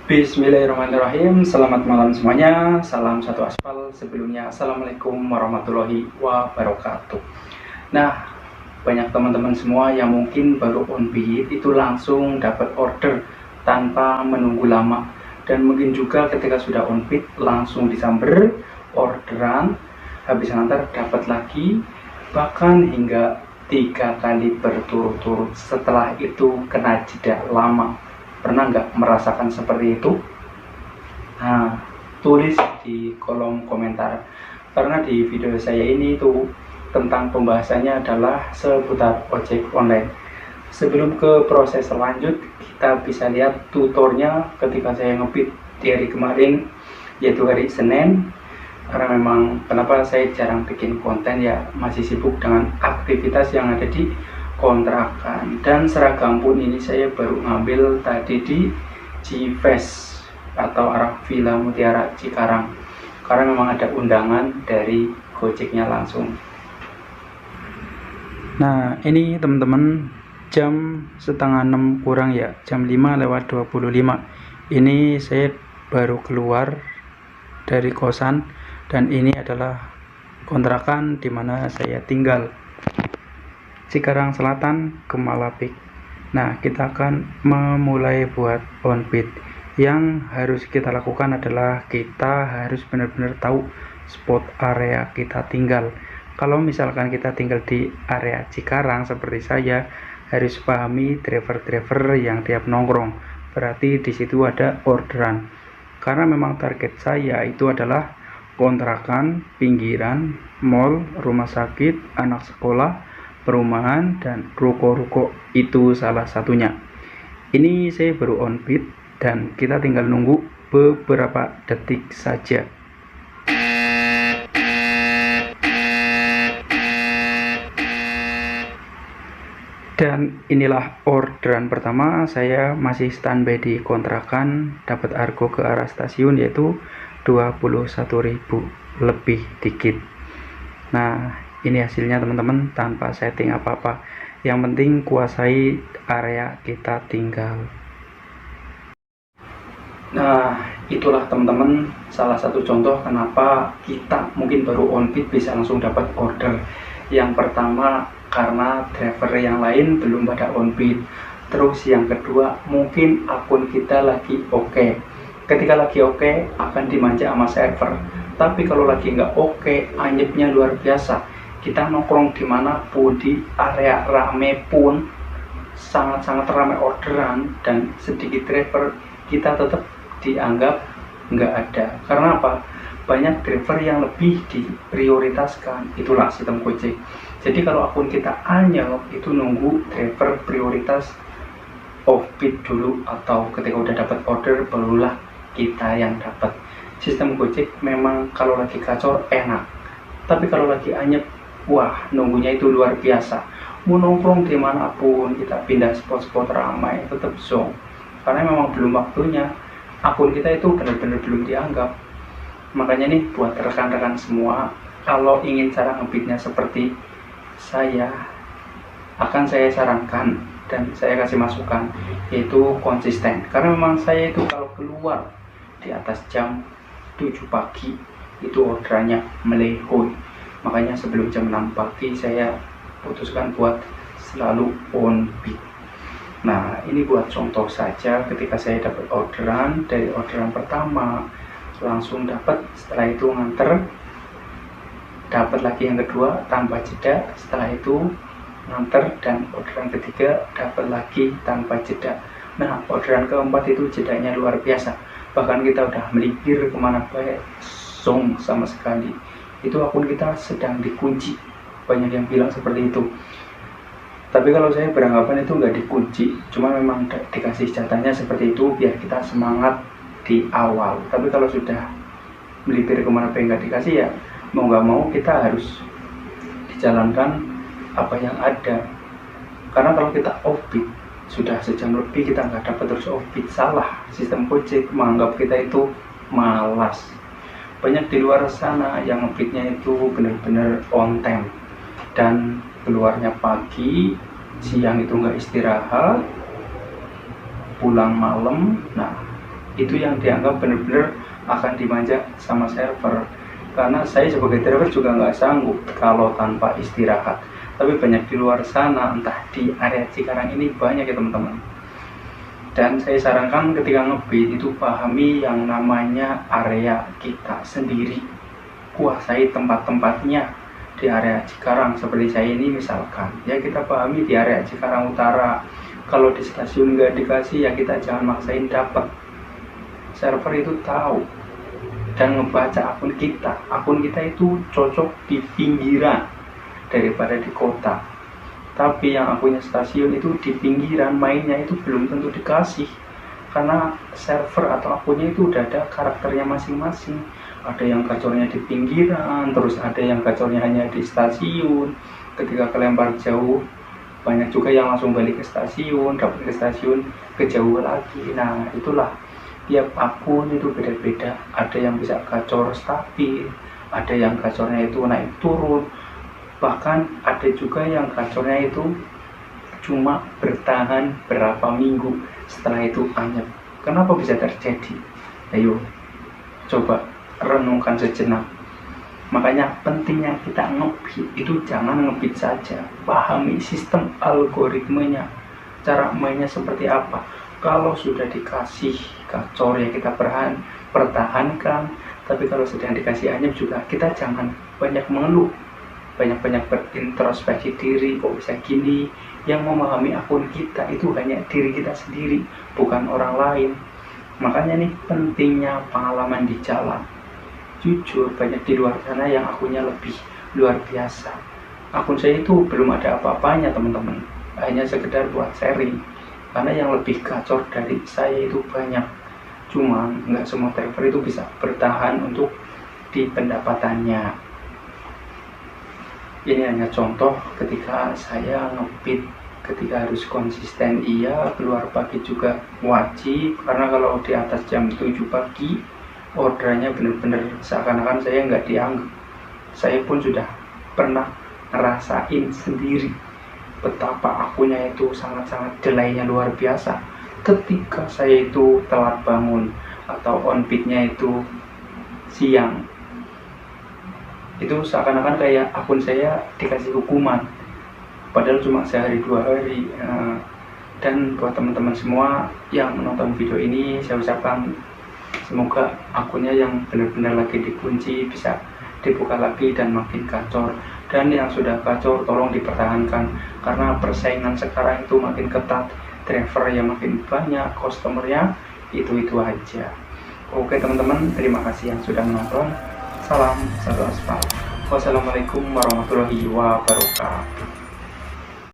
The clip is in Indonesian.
Bismillahirrahmanirrahim. Selamat malam semuanya. Salam satu aspal. Sebelumnya Assalamualaikum warahmatullahi wabarakatuh. Nah, banyak teman-teman semua yang mungkin baru on beat itu langsung dapat order tanpa menunggu lama, dan mungkin juga ketika sudah on beat langsung disamber orderan, habis ngantar dapat lagi, bahkan hingga 3 kali berturut-turut. Setelah itu kena jeda lama. Pernah nggak merasakan seperti itu? Nah, tulis di kolom komentar. Karena di video saya ini itu tentang pembahasannya adalah seputar ojek online. Sebelum ke proses selanjut, kita bisa lihat tutornya ketika saya ngebit di hari kemarin, yaitu hari Senin. Karena memang kenapa saya jarang bikin konten, ya masih sibuk dengan aktivitas yang ada di kontrakan. Dan seragam pun ini saya baru ngambil tadi di Cifes atau arah Villa Mutiara Cikarang, karena memang ada undangan dari Gojeknya langsung. Nah, ini teman-teman, jam setengah 6 kurang ya, jam 5:25. Ini saya baru keluar dari kosan, dan ini adalah kontrakan di mana saya tinggal, Cikarang Selatan, Gemalapik. Nah, kita akan memulai buat on beat. Yang harus kita lakukan adalah kita harus benar-benar tahu spot area kita tinggal. Kalau misalkan kita tinggal di area Cikarang seperti saya, harus pahami driver-driver yang tiap nongkrong. Berarti di situ ada orderan. Karena memang target saya itu adalah kontrakan, pinggiran, mall, rumah sakit, anak sekolah, perumahan, dan ruko-ruko itu salah satunya. Ini saya baru on beat dan kita tinggal nunggu beberapa detik saja. Dan inilah orderan pertama. Saya masih standby di kontrakan, dapat argo ke arah stasiun yaitu 21.000 lebih dikit. Nah, ini hasilnya teman-teman, tanpa setting apa-apa. Yang penting kuasai area kita tinggal. Nah, itulah teman-teman salah satu contoh kenapa kita mungkin baru on beat bisa langsung dapat order. Yang pertama, karena driver yang lain belum pada on beat. Terus yang kedua, mungkin akun kita lagi oke. Ketika lagi oke, akan dimanja sama server. Tapi kalau lagi nggak oke, anyepnya luar biasa. Kita nongkrong dimanapun, di area rame pun, sangat-sangat ramai orderan dan sedikit driver, kita tetap dianggap nggak ada. Karena apa? Banyak driver yang lebih diprioritaskan. Itulah sistem Gojek. Jadi kalau akun kita anyep, itu nunggu driver prioritas offbeat dulu, atau ketika udah dapat order barulah kita yang dapat. Sistem Gojek memang kalau lagi kacor enak, tapi kalau lagi anyep, wah, nunggunya itu luar biasa. Mau nongkrong dimanapun, kita pindah spot-spot ramai, tetap zong. Karena memang belum waktunya, akun kita itu benar-benar belum dianggap. Makanya nih, buat rekan-rekan semua, kalau ingin cara ngebeatnya seperti saya, akan saya sarankan dan saya kasih masukan, yaitu konsisten. Karena memang saya itu kalau keluar di atas jam 7 pagi, itu orderannya melehoy. Makanya sebelum jam 6 pagi saya putuskan buat selalu on beat. Nah, ini buat contoh saja, ketika saya dapat orderan, dari orderan pertama langsung dapat, setelah itu nganter, dapat lagi yang kedua tanpa jeda, setelah itu nganter, dan orderan ketiga dapat lagi tanpa jeda. Nah, orderan keempat itu jedanya luar biasa, bahkan kita udah melipir kemana baik, zong sama sekali. Itu akun kita sedang dikunci. Banyak yang bilang seperti itu. Tapi kalau saya beranggapan itu nggak dikunci, cuma memang dikasih jatahnya seperti itu biar kita semangat di awal. Tapi kalau sudah melipir kemana baik nggak dikasih, ya mau nggak mau kita harus dijalankan apa yang ada. Karena kalau kita offbeat sudah sejam lebih kita nggak dapat terus offbeat, salah. Sistem Gojek menganggap kita itu malas. Banyak di luar sana yang ngebeatnya itu benar-benar on time, dan keluarnya pagi, siang itu nggak istirahat, pulang malam. Nah, itu yang dianggap benar-benar akan dimanja sama server. Karena saya sebagai driver juga nggak sanggup kalau tanpa istirahat. Tapi banyak di luar sana, entah di area Cikarang ini banyak ya teman-teman. Dan saya sarankan ketika ngebit itu pahami yang namanya area kita sendiri, kuasai tempat-tempatnya di area Cikarang. Seperti saya ini misalkan, ya kita pahami di area Cikarang Utara. Kalau di stasiun nggak dikasih, ya kita jangan maksain dapat. Server itu tahu dan ngebaca akun kita. Akun kita itu cocok di pinggiran daripada di kota. Tapi yang akunnya stasiun itu di pinggiran, mainnya itu belum tentu dikasih. Karena server atau akunnya itu udah ada karakternya masing-masing. Ada yang gacornya di pinggiran, terus ada yang gacornya hanya di stasiun. Ketika kelempar jauh, banyak juga yang langsung balik ke stasiun, dapat ke stasiun, kejauhan lagi. Nah, itulah tiap akun itu beda-beda. Ada yang bisa gacor stabil, ada yang gacornya itu naik turun, bahkan ada juga yang gacornya itu cuma bertahan berapa minggu, setelah itu anyep. Kenapa bisa terjadi? Ayo coba renungkan sejenak. Makanya pentingnya kita ngebit itu jangan ngebit saja, pahami sistem algoritmenya, cara mainnya seperti apa. Kalau sudah dikasih gacor ya kita pertahankan, tapi kalau sudah dikasih anyep juga kita jangan banyak mengeluh, banyak-banyak berintrospeksi diri, kok bisa gini. Yang memahami akun kita itu hanya diri kita sendiri, bukan orang lain. Makanya nih pentingnya pengalaman di jalan. Jujur banyak di luar sana yang akunnya lebih luar biasa. Akun saya itu belum ada apa-apanya teman-teman, hanya sekedar buat sharing. Karena yang lebih gacor dari saya itu banyak. Cuman nggak semua driver itu bisa bertahan untuk di pendapatannya. Ini hanya contoh ketika saya ngebit, ketika harus konsisten iya, keluar pagi juga wajib. Karena kalau di atas jam 7 pagi orderannya benar-benar seakan-akan saya nggak dianggap. Saya pun sudah pernah ngerasain sendiri betapa akunnya itu sangat-sangat delaynya luar biasa. Ketika saya itu telat bangun atau on beatnya itu siang, itu seakan-akan kayak akun saya dikasih hukuman, padahal cuma sehari 2 hari. Dan buat teman-teman semua yang menonton video ini, saya ucapkan semoga akunnya yang benar-benar lagi dikunci bisa dibuka lagi dan makin gacor. Dan yang sudah gacor tolong dipertahankan, karena persaingan sekarang itu makin ketat, driver yang makin banyak, customernya itu aja. Oke teman-teman, terima kasih yang sudah menonton. Salam satu aspal. Wassalamualaikum warahmatullahi wabarakatuh.